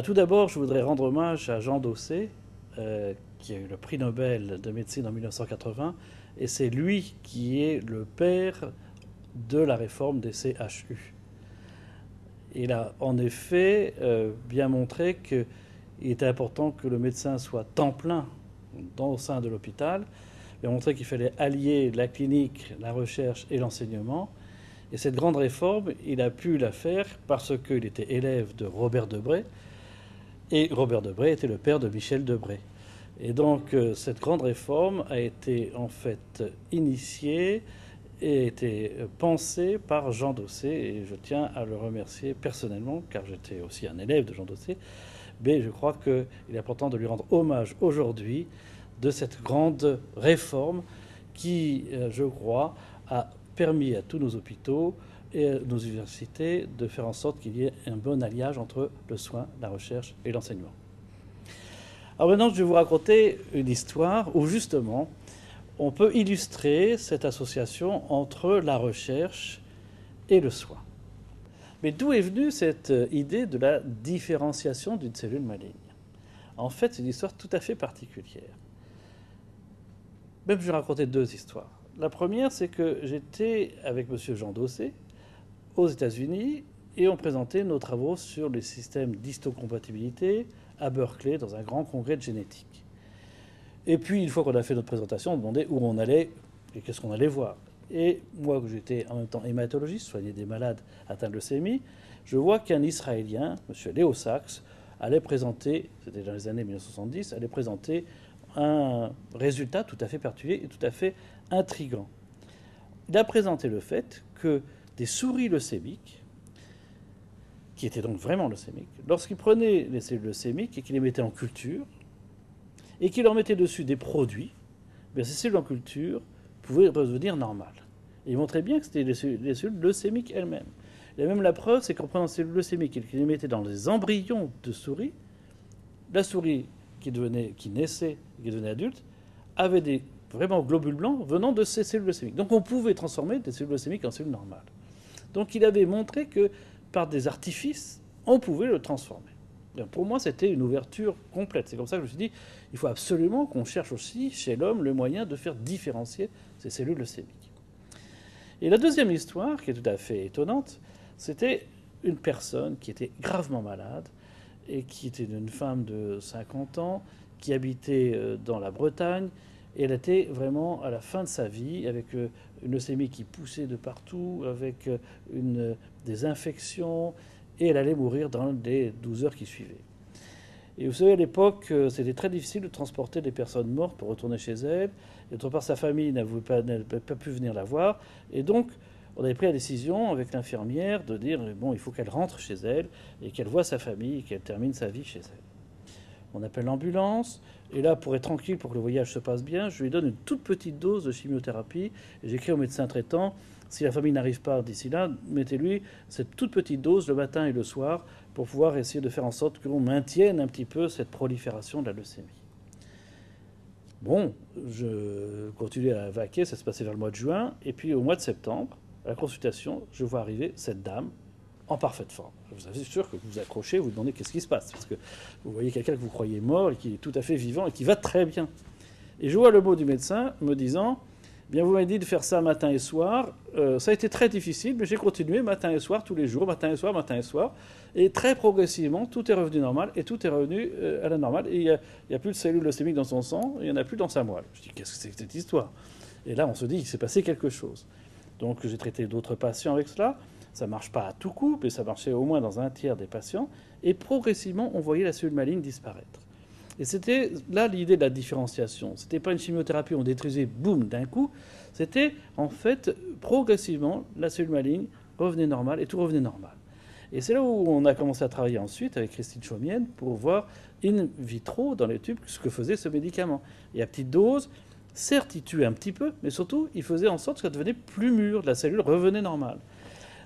Tout d'abord, je voudrais rendre hommage à Jean Dossé, qui a eu le prix Nobel de médecine en 1980, et c'est lui qui est le père de la réforme des CHU. Il a en effet bien montré qu'il était important que le médecin soit temps plein au sein de l'hôpital. Il a montré qu'il fallait allier la clinique, la recherche et l'enseignement. Et cette grande réforme, il a pu la faire parce qu'il était élève de Robert Debré. Et Robert Debré était le père de Michel Debré. Et donc cette grande réforme a été en fait initiée et a été pensée par Jean Dossé. Et je tiens à le remercier personnellement, car j'étais aussi un élève de Jean Dossé. Mais je crois qu'il est important de lui rendre hommage aujourd'hui de cette grande réforme qui, je crois, a permis à tous nos hôpitaux et à nos universités de faire en sorte qu'il y ait un bon alliage entre le soin, la recherche et l'enseignement. Alors maintenant, je vais vous raconter une histoire où justement, on peut illustrer cette association entre la recherche et le soin. Mais d'où est venue cette idée de la différenciation d'une cellule maligne? En fait, c'est une histoire tout à fait particulière. Même je vais raconter deux histoires. La première, c'est que j'étais avec M. Jean Dossé aux États-Unis et on présentait nos travaux sur les systèmes d'histocompatibilité à Berkeley dans un grand congrès de génétique. Et puis, une fois qu'on a fait notre présentation, on demandait où on allait et qu'est-ce qu'on allait voir. Et moi, que j'étais en même temps hématologiste, soignais des malades atteints de leucémie, je vois qu'un Israélien, M. Léo Sachs, allait présenter, c'était dans les années 1970, allait présenter un résultat tout à fait particulier et tout à fait intrigant. Il a présenté le fait que des souris leucémiques, qui étaient donc vraiment leucémiques, lorsqu'ils prenaient les cellules leucémiques et qu'ils les mettaient en culture, et qu'ils leur mettaient dessus des produits, bien ces cellules en culture pouvaient redevenir normales. Et il montrait bien que c'était les cellules leucémiques elles-mêmes. Et même la preuve, c'est qu'en prenant ces cellules leucémiques et qu'ils les mettaient dans les embryons de souris, la souris qui naissait, qui devenait adulte, avait des vraiment globules blancs venant de ces cellules leucémiques. Donc on pouvait transformer des cellules leucémiques en cellules normales. Donc il avait montré que par des artifices, on pouvait le transformer. Et pour moi, c'était une ouverture complète. C'est comme ça que je me suis dit, il faut absolument qu'on cherche aussi chez l'homme le moyen de faire différencier ces cellules leucémiques. Et la deuxième histoire, qui est tout à fait étonnante, c'était une personne qui était gravement malade et qui était une femme de 50 ans qui habitait dans la Bretagne. Et elle était vraiment à la fin de sa vie, avec une leucémie qui poussait de partout, avec des infections, et elle allait mourir dans les 12 heures qui suivaient. Et vous savez, à l'époque, c'était très difficile de transporter des personnes mortes pour retourner chez elles. Et d'autre part, sa famille n'avait pas pu venir la voir. Et donc, on avait pris la décision avec l'infirmière de dire bon, il faut qu'elle rentre chez elle et qu'elle voie sa famille et qu'elle termine sa vie chez elle. On appelle l'ambulance, et là, pour être tranquille, pour que le voyage se passe bien, je lui donne une toute petite dose de chimiothérapie, et j'écris au médecin traitant, si la famille n'arrive pas d'ici là, mettez-lui cette toute petite dose le matin et le soir, pour pouvoir essayer de faire en sorte que l'on maintienne un petit peu cette prolifération de la leucémie. Bon, je continue à vaquer, ça se passait vers le mois de juin, et puis au mois de septembre, à la consultation, je vois arriver cette dame, en parfaite forme. Je vous assure que vous accrochez, vous demandez qu'est-ce qui se passe, parce que vous voyez quelqu'un que vous croyez mort et qui est tout à fait vivant et qui va très bien. Et je vois le mot du médecin me disant bien, vous m'avez dit de faire ça matin et soir. Ça a été très difficile, mais j'ai continué matin et soir, tous les jours, matin et soir, matin et soir. Et très progressivement, tout est revenu normal et tout est revenu à la normale. Et il n'y a plus de cellules leucémiques dans son sang, il n'y en a plus dans sa moelle. Je dis qu'est-ce que c'est que cette histoire? Et là, on se dit qu'il s'est passé quelque chose. Donc j'ai traité d'autres patients avec cela. Ça ne marche pas à tout coup, mais ça marchait au moins dans un tiers des patients. Et progressivement, on voyait la cellule maligne disparaître. Et c'était là l'idée de la différenciation. Ce n'était pas une chimiothérapie, on détruisait, boum, d'un coup. C'était en fait, progressivement, la cellule maligne revenait normale et tout revenait normal. Et c'est là où on a commencé à travailler ensuite avec Christine Chaumienne pour voir in vitro, dans les tubes, ce que faisait ce médicament. Et à petite dose, certes, il tuait un petit peu, mais surtout, il faisait en sorte que ça devenait plus mûr, la cellule revenait normale.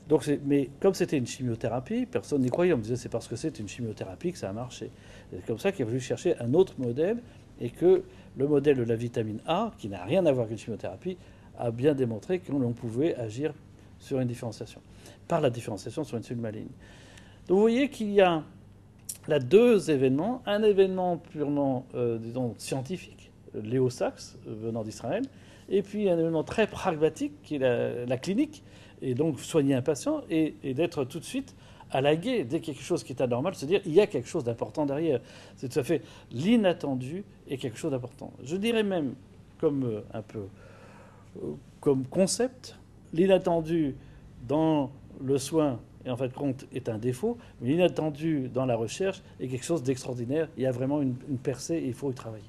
Donc, mais comme c'était une chimiothérapie, personne n'y croyait. On me disait c'est parce que c'est une chimiothérapie que ça a marché. C'est comme ça qu'il a voulu chercher un autre modèle et que le modèle de la vitamine A, qui n'a rien à voir avec une chimiothérapie, a bien démontré que l'on pouvait agir sur une différenciation, par la différenciation sur une cellule maligne. Donc vous voyez qu'il y a Là, deux événements. Un événement purement, disons, scientifique, Léo Sachs, venant d'Israël, et puis un événement très pragmatique, qui est la clinique, et donc soigner un patient, et d'être tout de suite à la guet, dès qu'il y a quelque chose qui est anormal, se dire il y a quelque chose d'important derrière. C'est tout à fait l'inattendu et quelque chose d'important. Je dirais même, comme un peu comme concept, l'inattendu dans le soin, et en fait compte, est un défaut, mais l'inattendu dans la recherche est quelque chose d'extraordinaire. Il y a vraiment une percée et il faut y travailler.